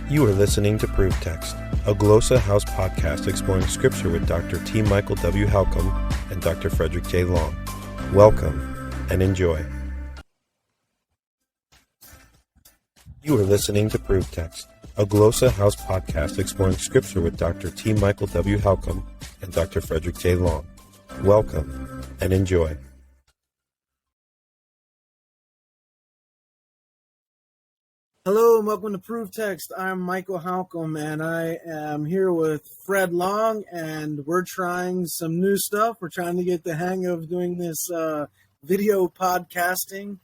You are listening to ProveText, a GlossaHouse podcast exploring Scripture with Dr. T. Michael W. Halcomb and Dr. Fredrick J. Long. Welcome and enjoy. You are listening to ProveText, a GlossaHouse podcast exploring Scripture with Dr. T. Michael W. Halcomb and Dr. Fredrick J. Long. Welcome and enjoy. Hello and welcome to ProveText. I'm Michael Halcomb and I am here with Fred Long, and we're trying some new stuff. We're trying to get the hang of doing this video podcasting,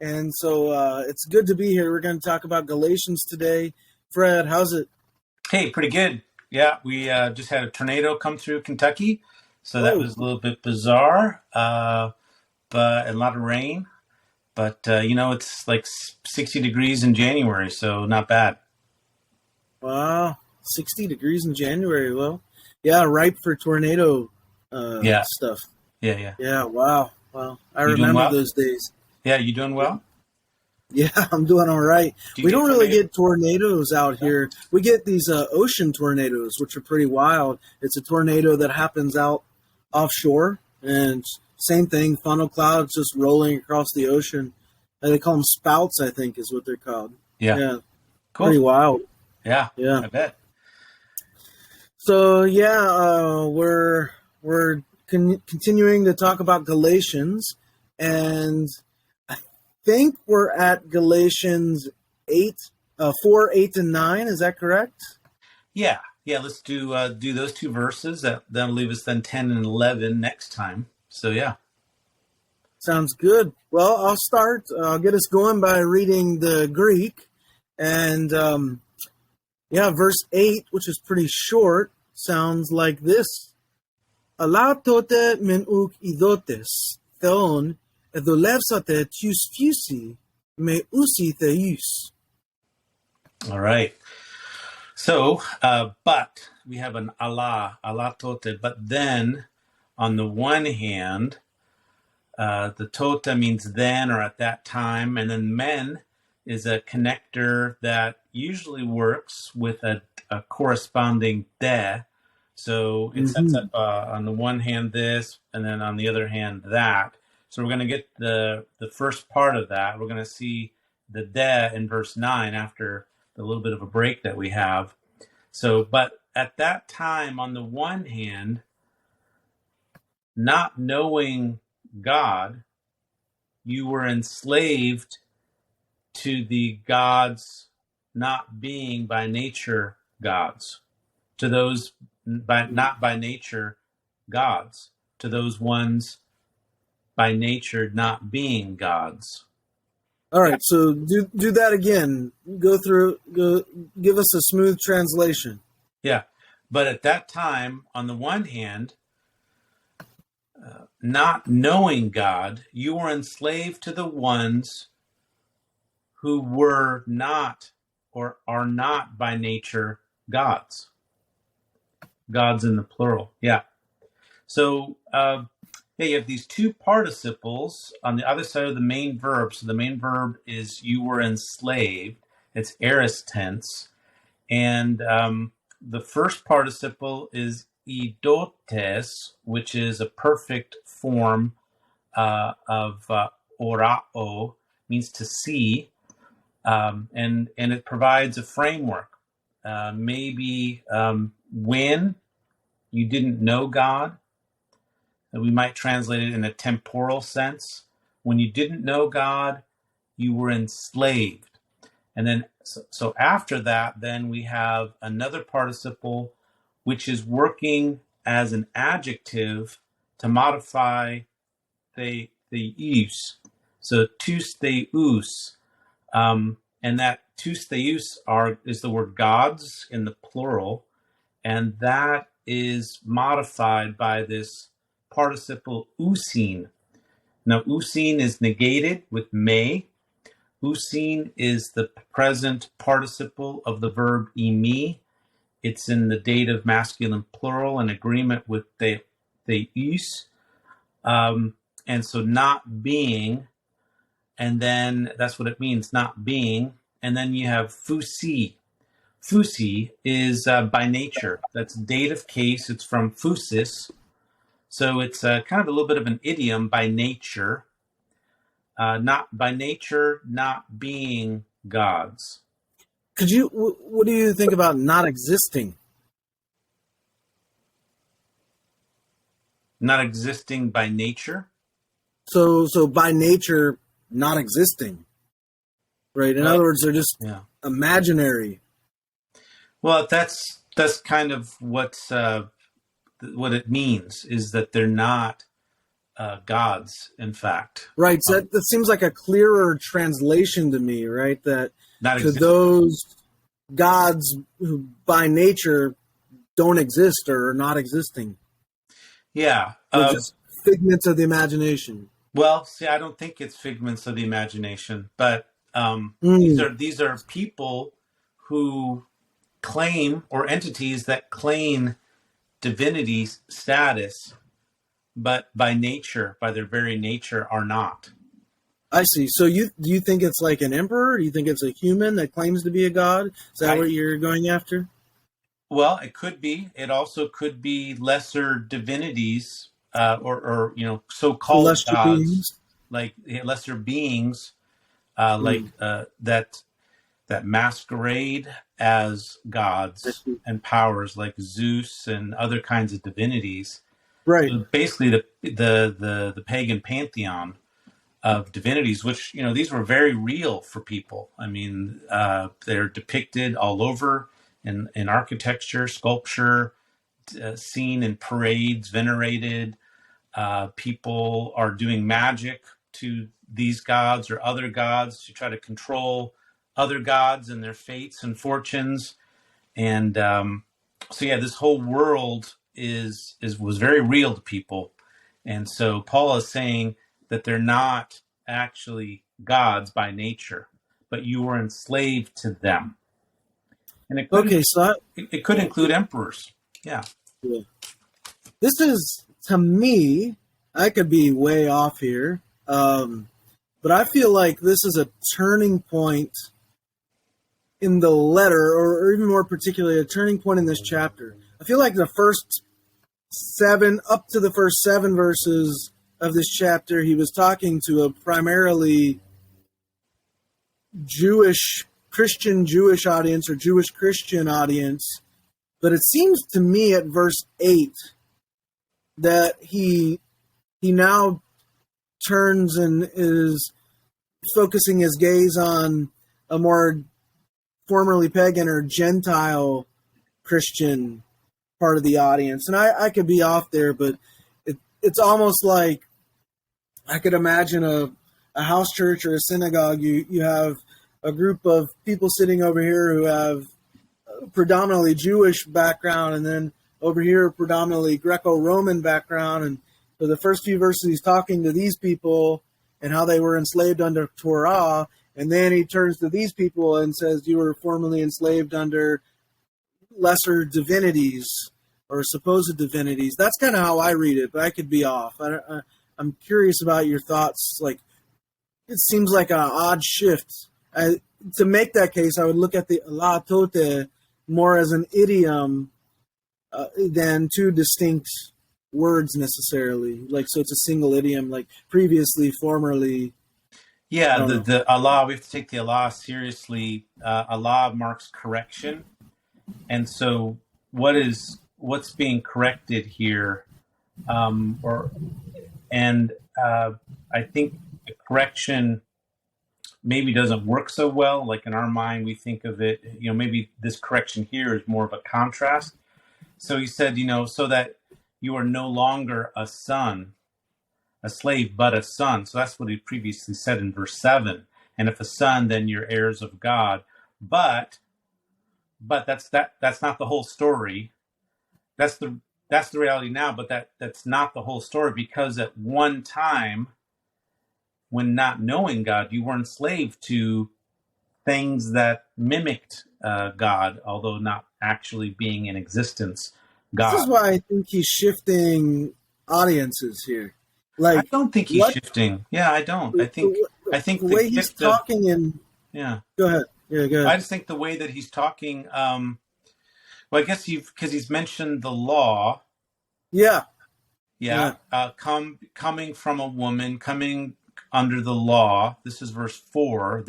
and so it's good to be here. We're going to talk about Galatians today. Fred, how's it? Hey, pretty good. Yeah, we just had a tornado come through Kentucky, so that was a little bit bizarre, but a lot of rain. But, it's like 60 degrees in January, so not bad. Wow, 60 degrees in January. Well, yeah, ripe for tornado stuff. Yeah. Yeah, wow. I remember those days. Yeah, you doing well? Yeah, I'm doing all right. We don't really get tornadoes out here. We get these ocean tornadoes, which are pretty wild. It's a tornado that happens out offshore, and same thing, funnel clouds just rolling across the ocean. They call them spouts, I think, is what they're called. Yeah. Cool. Pretty wild. Yeah, I bet. So, we're continuing to talk about Galatians, and I think we're at Galatians 4, 8, and 9. Is that correct? Yeah. Let's do those two verses. That'll leave us then 10 and 11 next time. So, yeah. Sounds good. Well, I'll start. I'll get us going by reading the Greek. And, verse 8, which is pretty short, sounds like this. Ala tote men uk idotes, theon, edolevsate tius fusi, me usi theus. All right. So, but we have an ala tote, but then on the one hand, the tota means then or at that time, and then men is a connector that usually works with a corresponding de. So it sets up on the one hand this, and then on the other hand that. So we're going to get the first part of that. We're going to see the de in verse 9 after the little bit of a break that we have. So, but at that time, on the one hand, not knowing God, you were enslaved to the gods not being by nature gods, to those not by nature gods, to those ones by nature not being gods. All right, so do that again. Give us a smooth translation. Yeah, but at that time, on the one hand, not knowing God, you were enslaved to the ones who were not or are not by nature gods. Gods in the plural, yeah. So, you have these two participles on the other side of the main verb. So the main verb is you were enslaved. It's aorist tense. And the first participle is idotes, which is a perfect form of orao, means to see. And it provides a framework. Maybe when you didn't know God, we might translate it in a temporal sense. When you didn't know God, you were enslaved. And then, so after that, then we have another participle, which is working as an adjective to modify the use. So tous theus, and that tous theus is the word gods in the plural, and that is modified by this participle usin. Now, usin is negated with me. Usin is the present participle of the verb imi. It's in the dative masculine plural in agreement with theus. And so not being, and then that's what it means, not being. And then you have fusi. phusi is by nature. That's dative case. It's from phusis. So it's kind of a little bit of an idiom, by nature. Not by nature, not being gods. What do you think about not existing? Not existing by nature? So by nature, not existing, right? In other words, they're just imaginary. Well, that's kind of what it means, is that they're not gods, in fact. Right. So that seems like a clearer translation to me, right? That to those gods who by nature don't exist or are not existing. Yeah. Just figments of the imagination. Well, see, I don't think it's figments of the imagination, but these are people who claim, or entities that claim divinity status, but by nature, by their very nature, are not. I see. So do you think it's like an emperor? Do you think it's a human that claims to be a god? Is that what you're going after? Well, it could be. It also could be lesser divinities, or so-called lesser gods, beings. like lesser beings, that masquerade as gods and powers, like Zeus and other kinds of divinities. Right. So basically, the pagan pantheon of divinities, which these were very real for people. I mean, they're depicted all over in architecture, sculpture, seen in parades, venerated. People are doing magic to these gods or other gods to try to control other gods and their fates and fortunes. And this whole world was very real to people. And so Paul is saying that they're not actually gods by nature, but you were enslaved to them. And it could include emperors. Yeah. This is, to me, I could be way off here, but I feel like this is a turning point in the letter, or even more particularly, a turning point in this chapter. I feel like the first up to the first 7 verses of this chapter, he was talking to a primarily Christian Jewish audience, or Jewish Christian audience. But it seems to me at verse 8 that he now turns and is focusing his gaze on a more formerly pagan or Gentile Christian part of the audience. And I could be off there, but it's almost like I could imagine a house church or a synagogue. You have a group of people sitting over here who have predominantly Jewish background, and then over here predominantly Greco-Roman background. And for the first few verses, he's talking to these people and how they were enslaved under Torah. And then he turns to these people and says, you were formerly enslaved under lesser divinities or supposed divinities. That's kind of how I read it, but I could be off. I'm curious about your thoughts. Like, it seems like an odd shift. To make that case, I would look at the la tote more as an idiom than two distinct words necessarily. Like, so it's a single idiom, like previously, formerly. Yeah, the Allah, we have to take the Allah seriously. Allah marks correction. And so what's being corrected here, I think the correction maybe doesn't work so well. Like in our mind, we think of it, maybe this correction here is more of a contrast. So he said, so that you are no longer a slave, but a son. So that's what he previously said in verse 7. And if a son, then you're heirs of God. But that's not the whole story. That's the reality now, but that's not the whole story, because at one time, when not knowing God, you were enslaved to things that mimicked God, although not actually being in existence. God. This is why I think he's shifting audiences here. Like, I don't think he's shifting. Yeah, I don't. I think the way he's talking in. Yeah. Go ahead. Yeah, good. I just think the way that he's talking, well, I guess because he's mentioned the law. Yeah. Yeah. Coming from a woman, coming under the law. This is verse 4.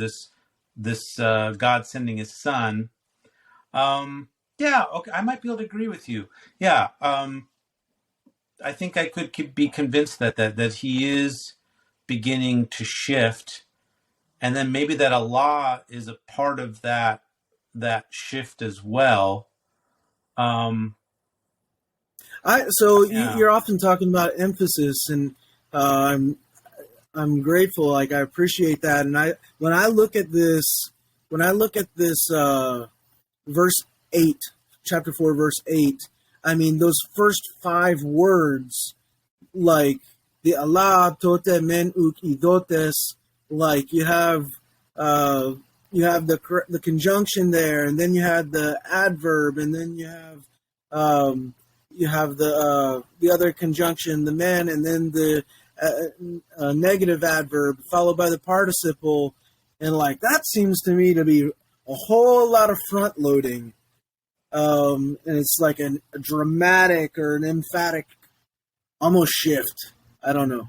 This God sending his son. Yeah. Okay. I might be able to agree with you. Yeah. I think I could be convinced that he is beginning to shift, and then maybe that Allah is a part of that shift as well. You're often talking about emphasis, and I'm grateful. Like, I appreciate that. And when I look at this verse 8, chapter 4, verse 8, I mean, those first 5 words, like the Allah tote men uk idotes, like you have the conjunction there, and then you have the adverb, and then you have the other conjunction, the men, and then the negative adverb followed by the participle, and like that seems to me to be a whole lot of front loading, and it's like a dramatic or an emphatic almost shift. I don't know.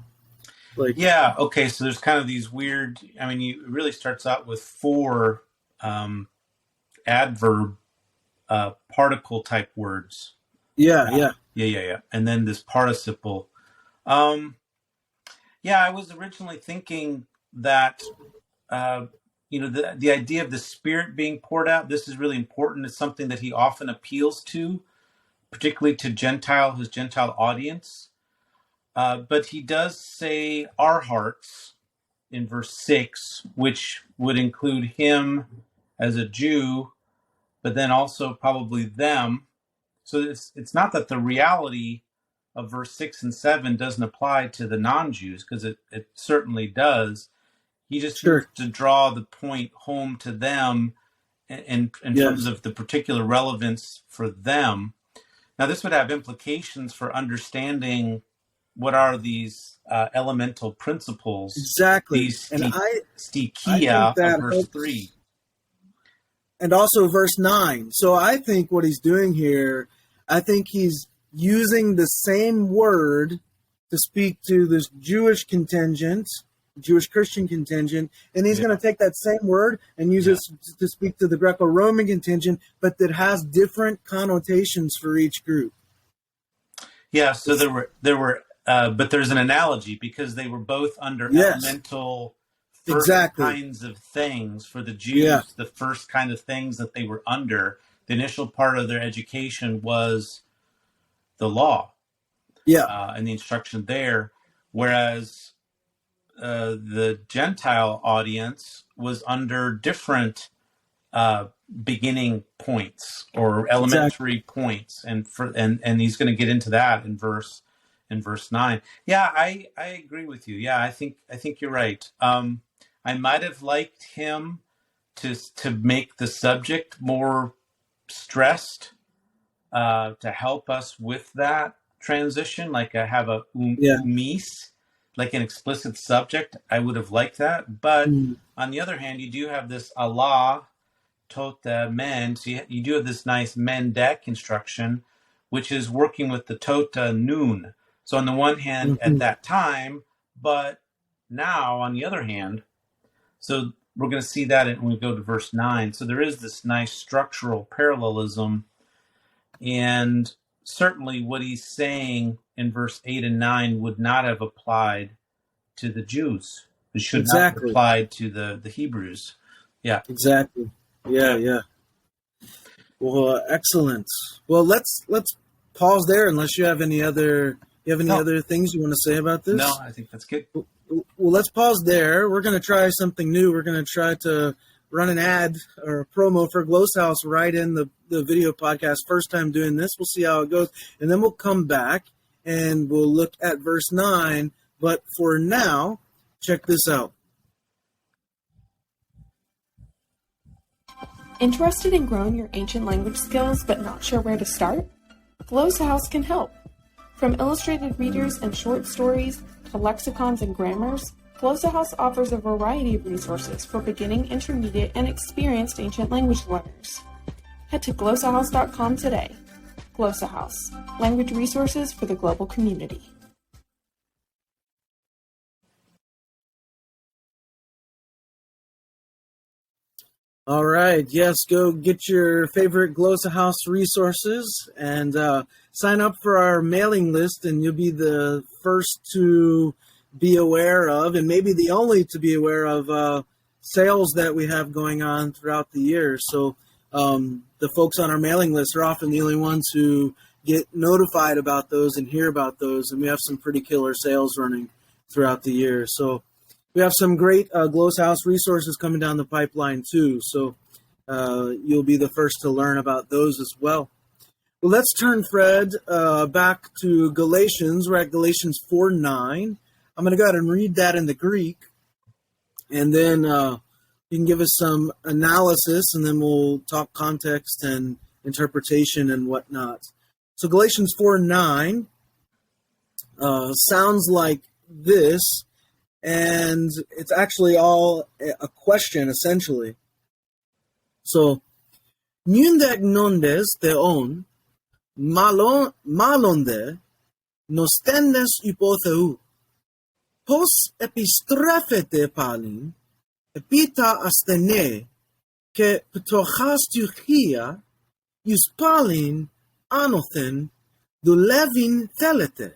Like, yeah, okay, so there's kind of these weird, I mean, it really starts out with 4 adverb particle type words. Yeah. And then this participle. I was originally thinking that, the idea of the Spirit being poured out, this is really important. It's something that he often appeals to, particularly to his Gentile audience. But he does say our hearts in verse 6, which would include him as a Jew, but then also probably them. So it's not that the reality of verse 6 and 7 doesn't apply to the non-Jews, because it certainly does. He just needs to draw the point home to them in terms of the particular relevance for them. Now, this would have implications for understanding what are these elemental principles. Exactly. These stikia of verse 3. And also verse 9. So I think what he's doing here, I think he's using the same word to speak to this Jewish contingent, Jewish Christian contingent, and he's going to take that same word and use it to speak to the Greco-Roman contingent, but that has different connotations for each group. Yeah, so there were but there's an analogy, because they were both under elemental first kinds of things. For the Jews, the first kind of things that they were under, the initial part of their education was the law, and the instruction there, whereas the Gentile audience was under different beginning points or elementary points, and he's going to get into that in verse 9. Yeah, I agree with you. Yeah, I think you're right. I might have liked him to make the subject more stressed, to help us with that transition, like I have a umis, like an explicit subject. I would have liked that. But on the other hand, you do have this Allah tota men. So you do have this nice mendek construction, which is working with the tota nun. So on the one hand, at that time, but now on the other hand, so we're going to see that when we go to verse 9. So there is this nice structural parallelism, and certainly what he's saying in verse 8 and 9 would not have applied to the Jews. It should not have applied to the Hebrews. Yeah. Exactly. Yeah. Well, excellent. Well, let's pause there, unless you have any other other things you want to say about this? No, I think that's good. Well, let's pause there. We're going to try something new. We're going to try to run an ad or a promo for GlossaHouse right in the video podcast. First time doing this. We'll see how it goes. And then we'll come back and we'll look at verse 9. But for now, check this out. Interested in growing your ancient language skills but not sure where to start? GlossaHouse can help. From illustrated readers and short stories to lexicons and grammars, GlossaHouse offers a variety of resources for beginning, intermediate, and experienced ancient language learners. Head to GlossaHouse.com today. GlossaHouse, language resources for the global community. All right. Yes, go get your favorite GlossaHouse resources and sign up for our mailing list, and you'll be the first to be aware of, and maybe the only to be aware of, sales that we have going on throughout the year. So the folks on our mailing list are often the only ones who get notified about those and hear about those, and we have some pretty killer sales running throughout the year. So we have some great GlossaHouse resources coming down the pipeline too, so you'll be the first to learn about those as well. Well, let's turn, Fred, back to Galatians. We're at Galatians 4:9. I'm going to go ahead and read that in the Greek, and then you can give us some analysis, and then we'll talk context and interpretation and whatnot. So Galatians 4:9 sounds like this. And it's actually all a question, essentially. So, Nundak nondes theon, malonde, nostendes hypotheu, pos epistrefete palin, epita astene, ke ptochastuchia, ius palin anothen, du levin thelete.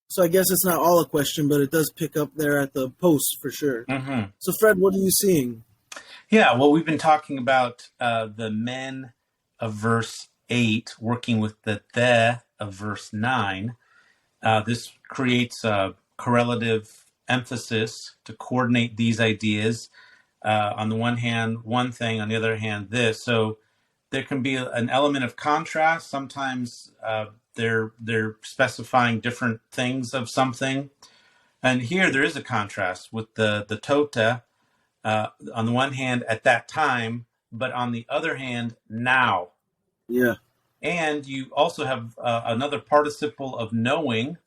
So I guess it's not all a question, but it does pick up there at the post for sure. Mm-hmm. So Fred, what are you seeing? Yeah, well, we've been talking about the men of verse 8 working with the of verse 9. This creates a correlative emphasis to coordinate these ideas. On the one hand, one thing, on the other hand, this. So there can be an element of contrast. Sometimes they're specifying different things of something. And here there is a contrast with the tota, on the one hand at that time, but on the other hand, now. Yeah. And you also have another participle of knowing.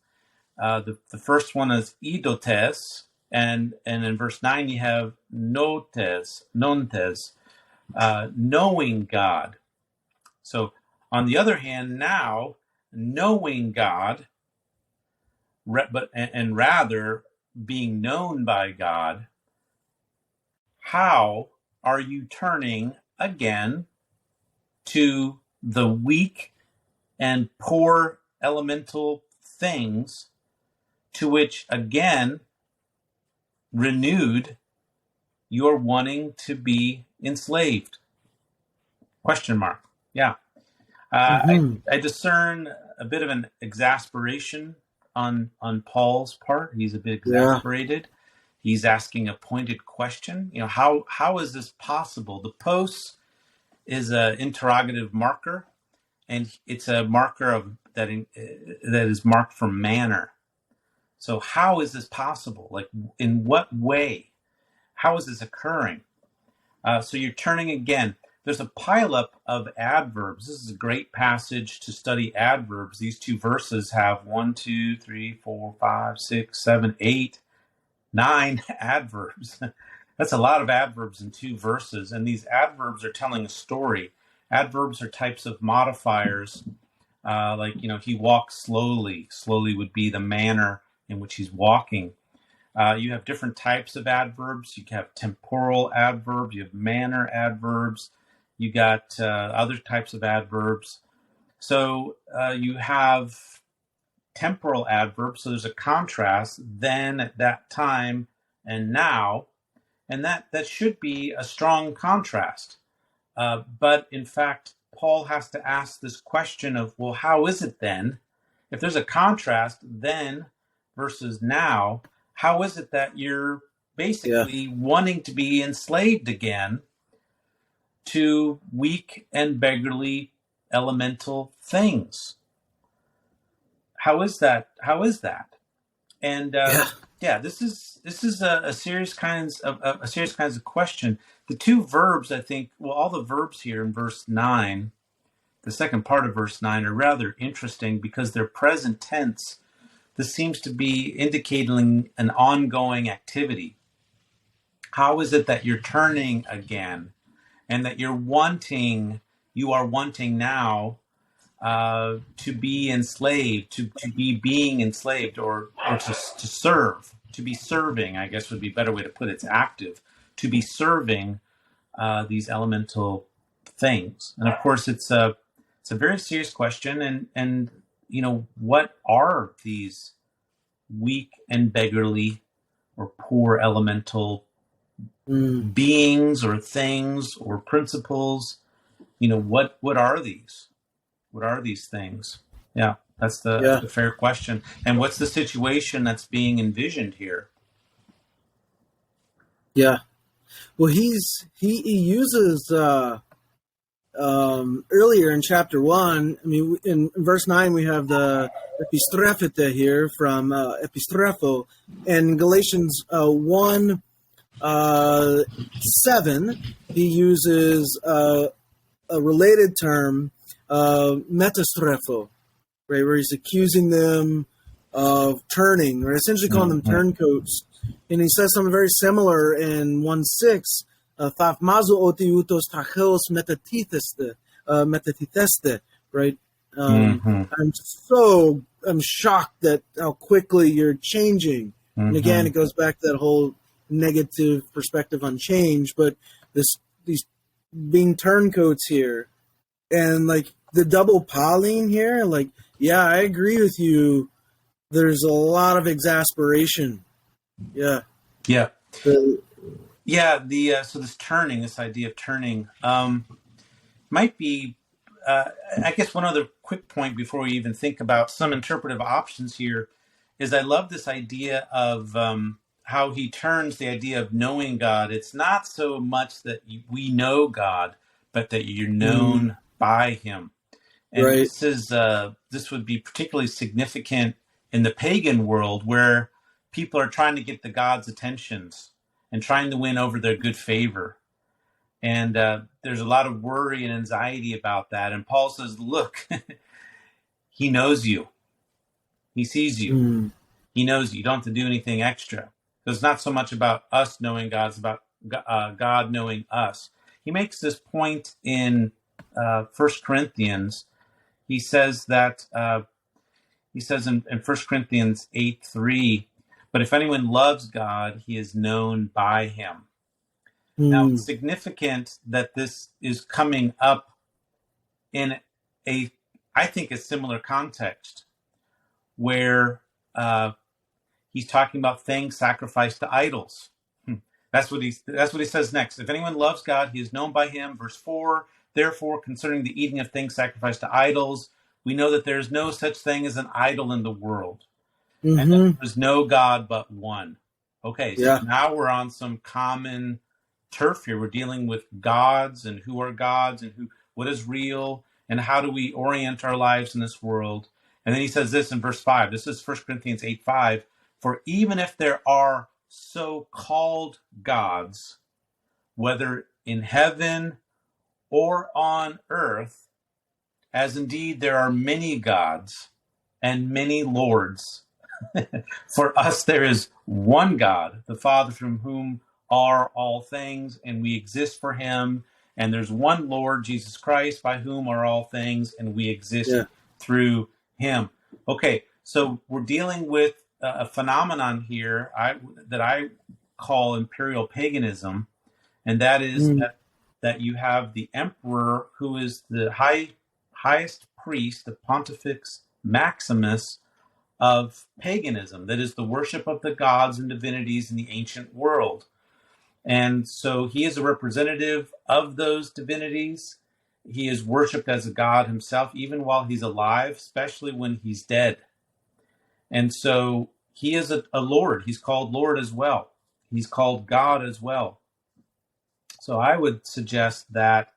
The first one is idotes, and in verse 9 you have nontes, knowing God. So on the other hand, now, knowing God, and rather being known by God, how are you turning again to the weak and poor elemental things to which, again, renewed, you're wanting to be enslaved? Question mark. Yeah. I discern a bit of an exasperation on Paul's part. He's a bit exasperated. Yeah. He's asking a pointed question. You know, how is this possible? The post is an interrogative marker, and it's a marker that is marked for manner. So how is this possible? Like, in what way? How is this occurring? So you're turning again. There's a pileup of adverbs. This is a great passage to study adverbs. These two verses have 1, 2, 3, 4, 5, 6, 7, 8, 9 adverbs. That's a lot of adverbs in 2 verses. And these adverbs are telling a story. Adverbs are types of modifiers. Like, you know, he walks slowly. Slowly would be the manner in which he's walking. You have different types of adverbs. You have temporal adverbs. You have manner adverbs. You got other types of adverbs. So you have temporal adverbs. So there's a contrast then, at that time, and now. And that should be a strong contrast. But in fact, Paul has to ask this question of, well, how is it then? If there's a contrast then versus now, how is it that you're basically wanting to be enslaved again to weak and beggarly elemental things? How is that? And this is a serious kinds of question. The 2 verbs, I think, well, all the verbs here in verse 9, the second part of verse 9, are rather interesting because they're present tense. This seems to be indicating an ongoing activity. How is it that you're turning again, and that you are wanting now to be enslaved, to be being enslaved, or to serve, to be serving, I guess would be a better way to put it. It's active, to be serving these elemental things. And of course, it's a very serious question. And what are these weak and beggarly or poor elemental beings or things or principles? What are these? What are these things? Yeah, that's the fair question. And what's the situation that's being envisioned here? Yeah. Well, he uses earlier in chapter 1. I mean, in verse 9 we have the epistrefete here from epistrepho, and Galatians 1 7 he uses a related term, metastrepho, right, where he's accusing them of turning, or essentially calling them turncoats. And he says something very similar in 1:6, "Thafmazo otiutos tacheos metatitheste," right? I'm shocked at how quickly you're changing. And again, it goes back to that whole negative perspective on change, but these being turncoats here, and like the double Pauline here, like, yeah, I agree with you. There's a lot of exasperation. Yeah. So this turning, this idea of turning, might be, I guess one other quick point before we even think about some interpretive options here is I love this idea of how he turns the idea of knowing God. It's not so much that we know God, but that you're known by him. And right. This would be particularly significant in the pagan world, where people are trying to get the gods' attentions and trying to win over their good favor. And there's a lot of worry and anxiety about that. And Paul says, look, he knows you. He sees you. He knows you. You don't have to do anything extra. It's not so much about us knowing God, it's about God knowing us. He makes this point in 1 Corinthians. He says that, in 1 Corinthians 8:3, but if anyone loves God, he is known by him. Now, it's significant that this is coming up in I think, a similar context where he's talking about things sacrificed to idols. That's what he says next. If anyone loves God, he is known by him. Verse 4, therefore, concerning the eating of things sacrificed to idols, we know that there is no such thing as an idol in the world. And that there is no God but one. Okay, so now we're on some common turf here. We're dealing with gods and who are gods and what is real and how do we orient our lives in this world. And then he says this in verse 5. This is 1 Corinthians 8:5. For even if there are so-called gods, whether in heaven or on earth, as indeed there are many gods and many lords, for us there is one God, the Father, from whom are all things, and we exist for him. And there's one Lord, Jesus Christ, by whom are all things, and we exist through him. Okay, so we're dealing with a phenomenon here that I call imperial paganism, and that is that you have the emperor, who is the highest priest, the Pontifex Maximus of paganism, that is the worship of the gods and divinities in the ancient world. And so he is a representative of those divinities. He is worshipped as a god himself, even while he's alive, especially when he's dead. And so he is a Lord. He's called Lord as well. He's called God as well. So I would suggest that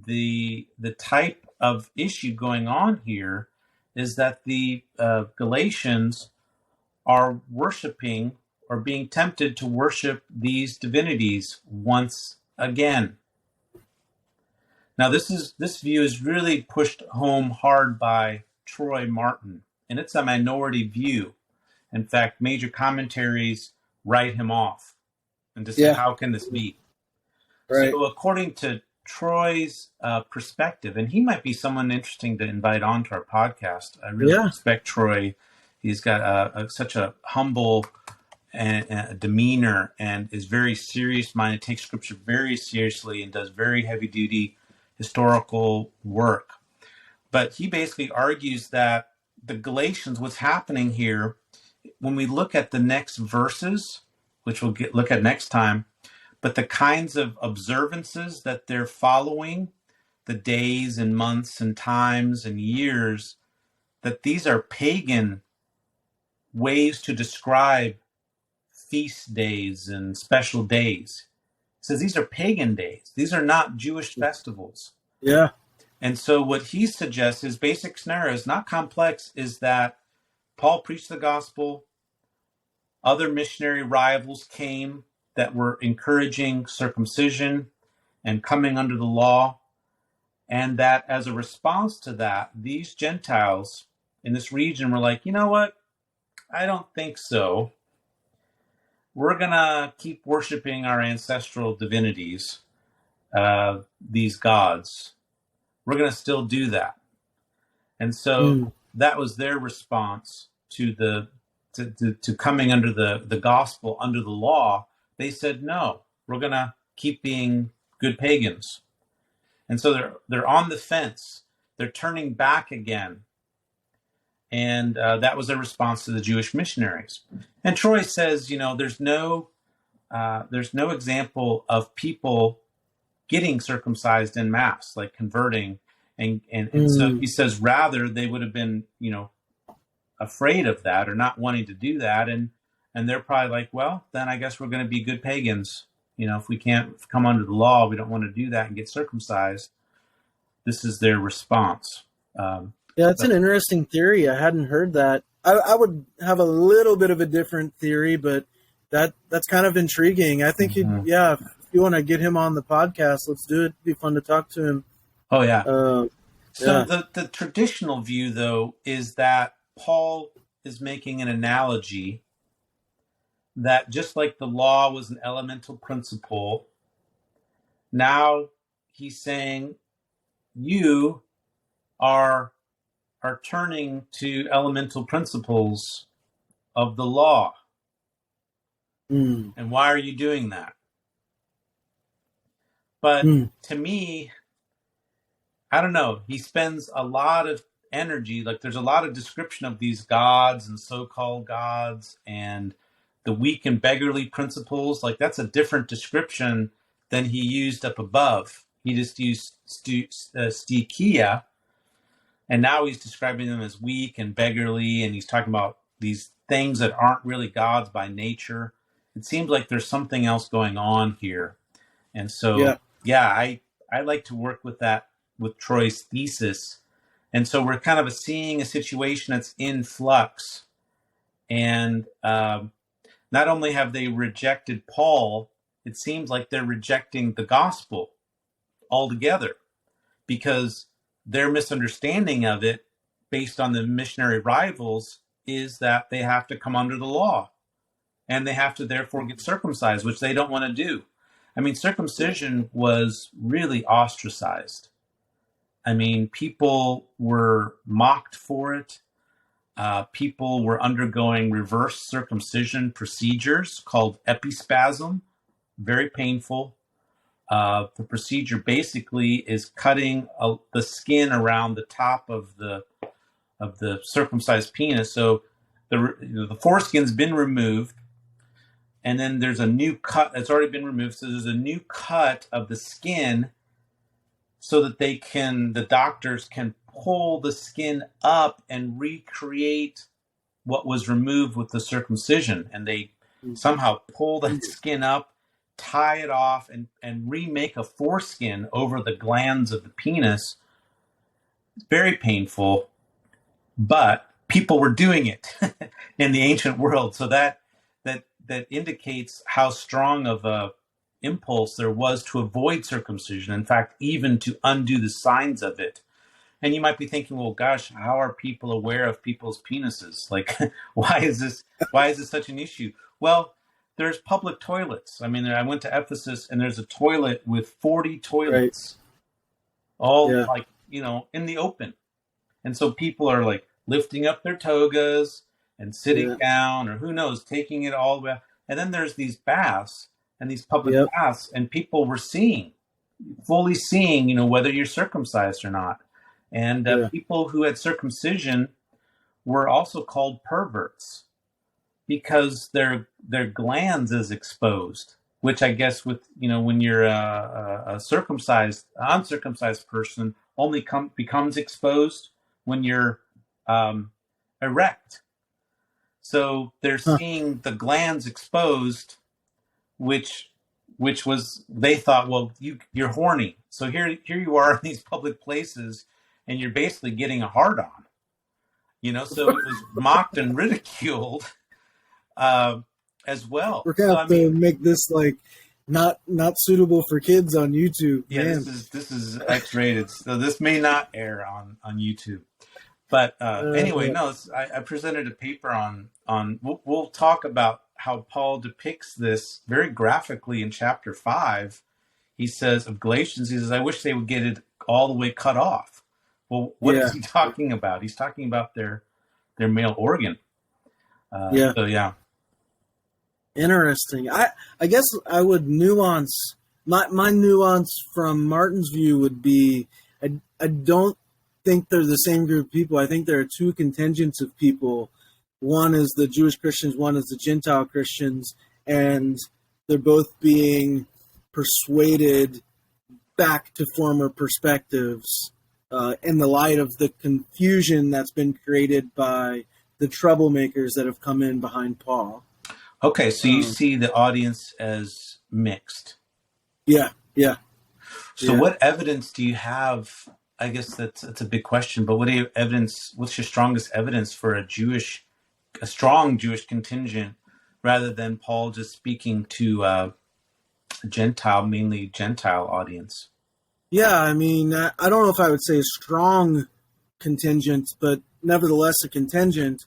the type of issue going on here is that the Galatians are worshiping or being tempted to worship these divinities once again. Now, this view is really pushed home hard by Troy Martin, and it's a minority view. In fact, major commentaries write him off and to say, how can this be? Right. So according to Troy's perspective, and he might be someone interesting to invite onto our podcast. I really respect Troy. He's got such a humble and demeanor, and is very serious-minded, takes Scripture very seriously, and does very heavy-duty historical work. But he basically argues that the Galatians, what's happening here, when we look at the next verses, which we'll look at next time, but the kinds of observances that they're following, the days and months and times and years, that these are pagan ways to describe feast days and special days. He says these are pagan days. These are not Jewish festivals. Yeah. And so what he suggests, his basic scenario is not complex, is that Paul preached the gospel, other missionary rivals came that were encouraging circumcision and coming under the law, and that as a response to that, these Gentiles in this region were like, you know what? I don't think so. We're going to keep worshiping our ancestral divinities, these gods. We're going to still do that. And so that was their response to to coming under the gospel, under the law. They said, no, we're going to keep being good pagans. And so they're on the fence. They're turning back again. And that was a response to the Jewish missionaries. And Troy says, there's no example of people getting circumcised en masse, like converting. And so he says, rather, they would have been, afraid of that or not wanting to do that. And they're probably like, well, then I guess we're going to be good pagans. If we can't come under the law, we don't want to do that and get circumcised. This is their response. Yeah, it's an interesting theory. I hadn't heard that. I would have a little bit of a different theory, but that's kind of intriguing. I think, if you want to get him on the podcast, let's do it. It'd be fun to talk to him. Oh, yeah. So the traditional view, though, is that Paul is making an analogy that just like the law was an elemental principle, now he's saying you are turning to elemental principles of the law. And why are you doing that? But to me, I don't know. He spends a lot of energy, like there's a lot of description of these gods and so-called gods and the weak and beggarly principles. Like that's a different description than he used up above. He just used stikia, and now he's describing them as weak and beggarly, and he's talking about these things that aren't really gods by nature. It seems like there's something else going on here. And so, I like to work with that, with Troy's thesis. And so we're kind of seeing a situation that's in flux. And not only have they rejected Paul, it seems like they're rejecting the gospel altogether, because their misunderstanding of it, based on the missionary rivals, is that they have to come under the law and they have to therefore get circumcised, which they don't want to do. I mean, circumcision was really ostracized. I mean, people were mocked for it. People were undergoing reverse circumcision procedures called epispasm, very painful. The procedure basically is cutting the skin around the top of the circumcised penis. So the foreskin's been removed, and then there's a new cut that's already been removed. So there's a new cut of the skin, so that the doctors can pull the skin up and recreate what was removed with the circumcision. And they somehow pull that skin up, tie it off, and remake a foreskin over the glands of the penis. It's very painful, but people were doing it in the ancient world. So that indicates how strong of a impulse there was to avoid circumcision. In fact, even to undo the signs of it. And you might be thinking, well, gosh, how are people aware of people's penises? Like, why is this such an issue? Well, there's public toilets. I mean, I went to Ephesus, and there's a toilet with 40 toilets, all like, in the open. And so people are like lifting up their togas and sitting down, or who knows, taking it all the way. And then there's these baths and these public baths, and people were fully seeing, whether you're circumcised or not. And people who had circumcision were also called perverts because their glands is exposed, which I guess when you're a uncircumcised person only becomes exposed when you're erect. So they're seeing the glands exposed, which was, they thought, well, you're horny. So here you are in these public places, and you're basically getting a hard on. So it was mocked and ridiculed as well. We're gonna have to make this like not suitable for kids on YouTube. Yeah, man. This is X-rated, so this may not air on YouTube. But anyway, no, I presented a paper on. We'll talk about how Paul depicts this very graphically in chapter 5. He says of Galatians, he says, "I wish they would get it all the way cut off." Well, what is he talking about? He's talking about their male organ. So yeah. Interesting. I guess I would nuance my nuance from Martin's view would be I don't think they're the same group of people. I think there are two contingents of people. One is the Jewish Christians, one is the Gentile Christians, and they're both being persuaded back to former perspectives in the light of the confusion that's been created by the troublemakers that have come in behind Paul. Okay, so you see the audience as mixed. Yeah. So what evidence do you have? I guess that's a big question, but what's your strongest evidence for a strong Jewish contingent rather than Paul just speaking to a mainly Gentile audience? Yeah, I mean, I don't know if I would say a strong contingent, but nevertheless a contingent.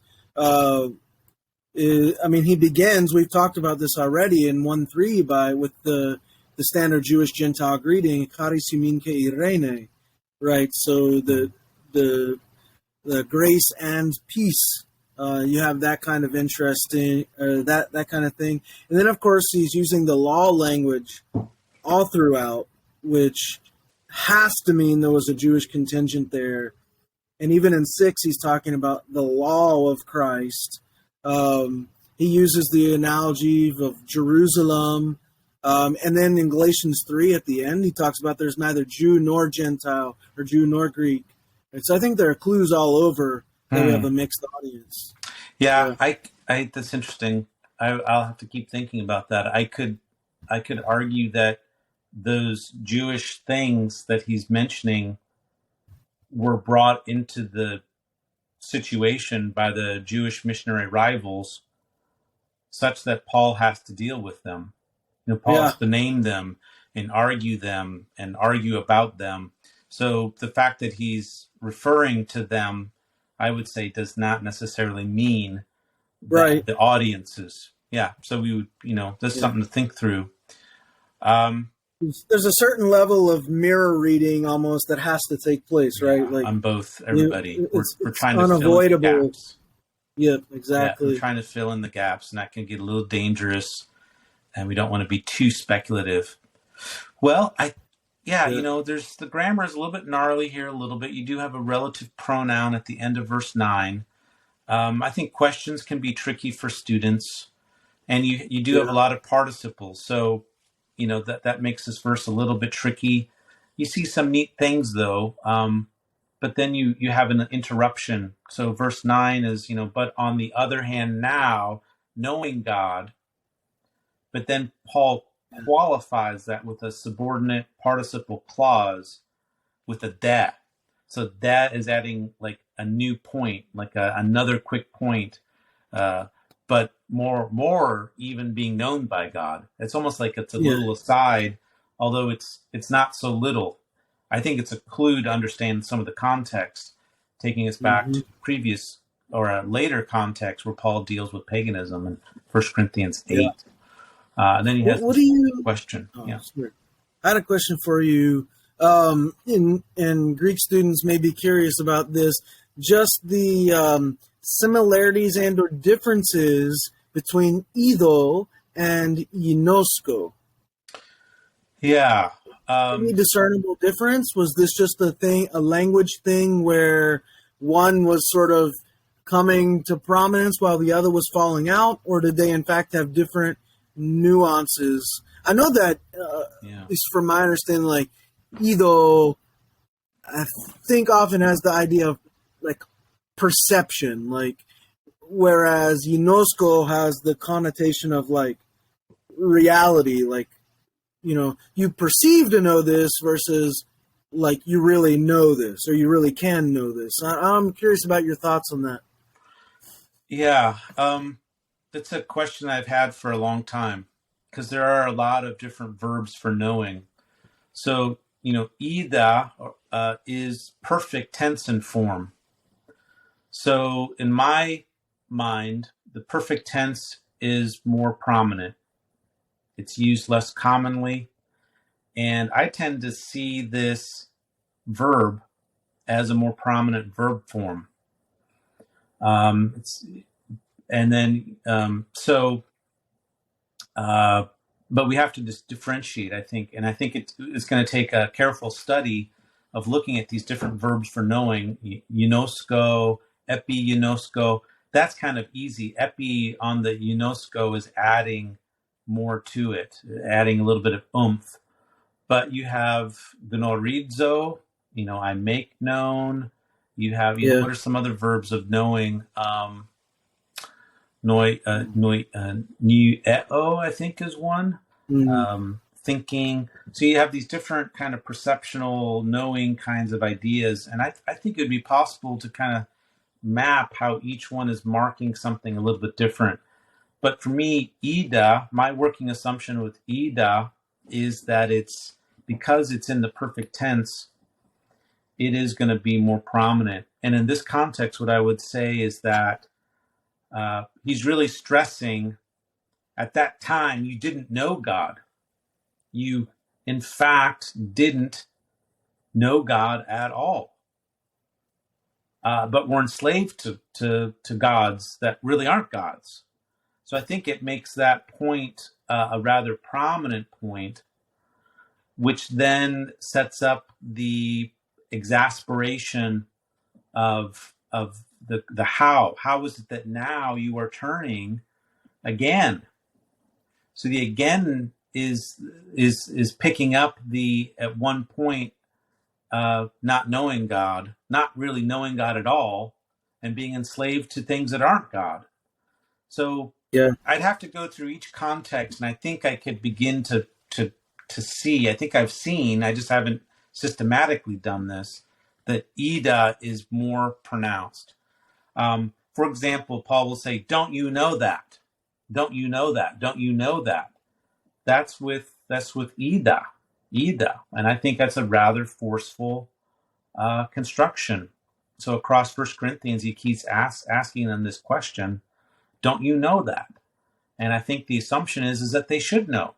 He begins, we've talked about this already in 1:3 with the standard Jewish Gentile greeting, Charis Yumin Ke'irene, right? So the grace and peace, you have that kind of interesting, that kind of thing. And then, of course, he's using the law language all throughout, which has to mean there was a Jewish contingent there. And even in 6, he's talking about the law of Christ. He uses the analogy of Jerusalem. And then in Galatians 3 at the end, he talks about there's neither Jew nor Gentile or Jew nor Greek. And so I think there are clues all over that we have a mixed audience. Yeah, I that's interesting. I'll have to keep thinking about that. I could argue that those Jewish things that he's mentioning were brought into the situation by the Jewish missionary rivals such that Paul has to deal with them. Paul has to name them and argue about them. So the fact that he's referring to them, I would say, does not necessarily mean that the audiences. Yeah. So we would, that's something to think through. There's a certain level of mirror reading almost that has to take place, right? Like on both everybody. We're trying to unavoidable. Fill in the gaps. Yep, exactly. Yeah, we're trying to fill in the gaps, and that can get a little dangerous, and we don't want to be too speculative. Well, there's the grammar is a little bit gnarly here a little bit. You do have a relative pronoun at the end of verse 9. I think questions can be tricky for students, and you do have a lot of participles. So, that makes this verse a little bit tricky. You see some neat things though, but then you have an interruption. So verse 9 is, but on the other hand now, knowing God, but then Paul qualifies that with a subordinate participle clause with a that. So that is adding like a new point, like another quick point, but more even being known by God. It's almost like it's a little aside, although it's not so little. I think it's a clue to understand some of the context, taking us back to previous or a later context where Paul deals with paganism in 1 Corinthians 8. And then he has What this do you? question. Oh, Yeah. sure. I had a question for you. And Greek students may be curious about this. Just the similarities and or differences between ido and ginosko. Yeah. Any discernible difference? Was this just a language thing where one was sort of coming to prominence while the other was falling out, or did they in fact have different nuances? I know that, at least from my understanding, like Ido, I think often has the idea of like perception, like whereas Unosco has the connotation of like reality, like you perceive to know this versus like you really know this or you really can know this. I'm curious about your thoughts on that. Yeah. That's a question I've had for a long time because there are a lot of different verbs for knowing. So, ida is perfect tense and form. So in my mind, the perfect tense is more prominent. It's used less commonly. And I tend to see this verb as a more prominent verb form. But we have to just differentiate, I think. And I think it's going to take a careful study of looking at these different verbs for knowing. Unosco, epi, unosco. That's kind of easy. Epi on the unosco is adding more to it, adding a little bit of oomph. But you have gnorizo, I make known. You have, what are some other verbs of knowing? Nueo, I think, is one. Thinking. So you have these different kind of perceptional, knowing kinds of ideas. And I think it would be possible to kind of map how each one is marking something a little bit different. But for me, Ida, my working assumption with Ida is that it's because it's in the perfect tense, it is going to be more prominent. And in this context, what I would say is that he's really stressing at that time, you didn't know God. You, in fact, didn't know God at all. But we're enslaved to gods that really aren't gods. So I think it makes that point a rather prominent point, which then sets up the exasperation of the how. How is it that now you are turning again? So the again is picking up the at one point not knowing God, not really knowing God at all, and being enslaved to things that aren't God. So I'd have to go through each context, and I think I could begin to see. I think I've seen. I just haven't systematically done this. That Ida is more pronounced. For example, Paul will say, "Don't you know that? Don't you know that? Don't you know that?" That's with Ida, and I think that's a rather forceful construction. So across 1 Corinthians, he keeps asking them this question: "Don't you know that?" And I think the assumption is that they should know.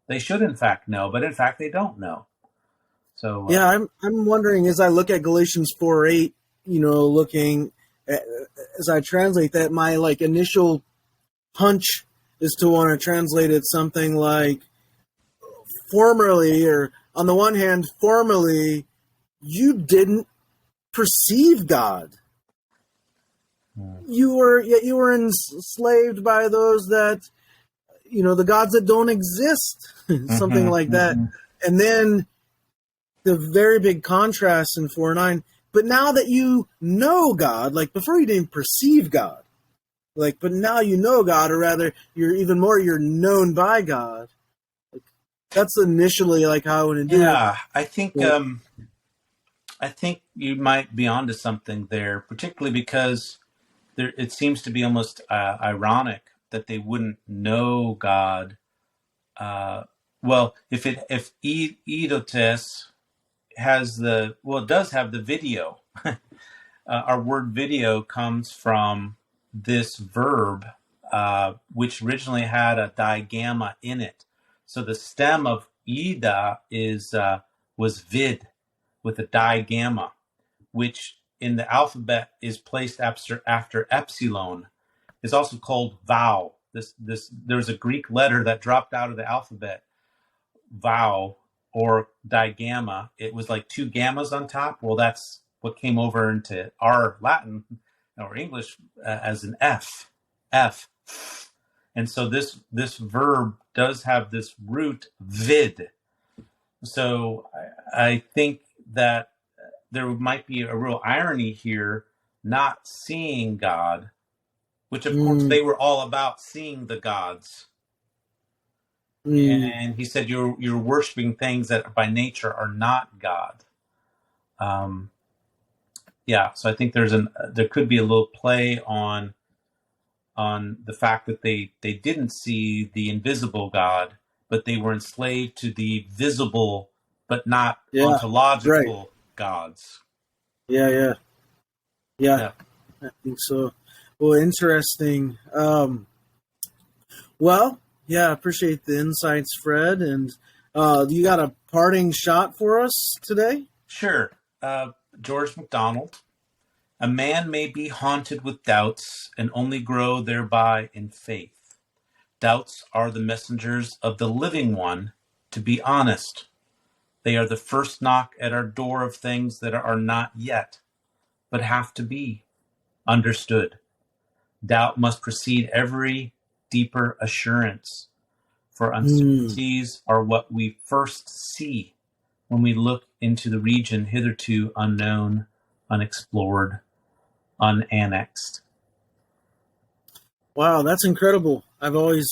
They should, in fact, know, but in fact, they don't know. So I'm wondering as I look at Galatians 4:8, looking at, as I translate that, my initial hunch is to want to translate it something like formerly, or on the one hand, formerly you didn't perceive God. You were enslaved by those that, the gods that don't exist, something like that. And then the very big contrast in 4:9. But now that you know God, before you didn't perceive God, but now you know God, or rather, you're known by God. That's initially how I want to do it. Yeah, I think you might be onto something there, particularly because it seems to be almost ironic that they wouldn't know God. Well, if idotes has it does have the video. Our word video comes from this verb which originally had a digamma in it. So the stem of Ida was vid with a digamma, which in the alphabet is placed after epsilon. It's also called vowel. There's a Greek letter that dropped out of the alphabet, vowel or digamma. It was like two gammas on top. Well, that's what came over into our Latin or English as an F. And so this verb does have this root vid. So I think that there might be a real irony here, not seeing God, which of course they were all about seeing the gods. And he said, you're worshiping things that by nature are not God. So I think there could be a little play on the fact that they didn't see the invisible God, but they were enslaved to the visible but not ontological gods. Yeah. I think so. Well, interesting. I appreciate the insights, Fred. And you got a parting shot for us today? Sure. George MacDonald. A man may be haunted with doubts and only grow thereby in faith. Doubts are the messengers of the living one, to be honest. They are the first knock at our door of things that are not yet, but have to be understood. Doubt must precede every deeper assurance, for uncertainties are what we first see when we look into the region hitherto unknown, unexplored, unannexed. Wow, that's incredible. I've always,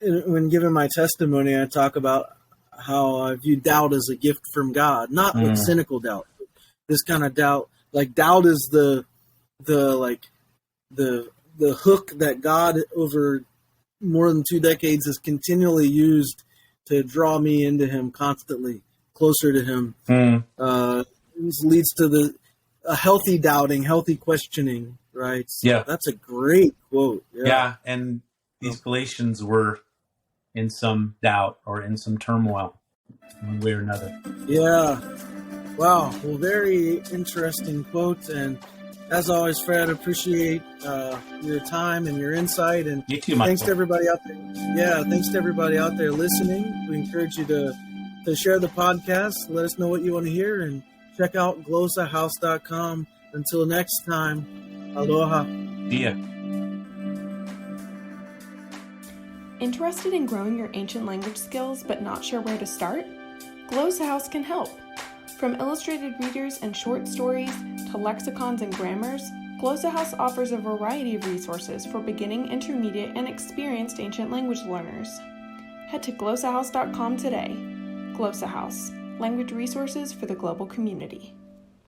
when giving my testimony, I talk about how I view doubt as a gift from God, not like cynical doubt. This kind of doubt, doubt is the hook that God over more than 2 decades has continually used to draw me into Him constantly, closer to Him. This leads to a healthy doubting, healthy questioning, right? So that's a great quote. Yeah, and these Galatians were in some doubt or in some turmoil, one way or another. Yeah. Wow. Well, very interesting quote. And as always, Fred, appreciate your time and your insight. And you too, Michael. Thanks to everybody out there. Yeah, thanks to everybody out there listening. We encourage you to share the podcast. Let us know what you want to hear, and check out GlossaHouse.com. Until next time, aloha. See ya. Interested in growing your ancient language skills but not sure where to start? GlossaHouse can help. From illustrated readers and short stories to lexicons and grammars, GlossaHouse offers a variety of resources for beginning, intermediate, and experienced ancient language learners. Head to GlossaHouse.com today. GlossaHouse, language resources for the global community.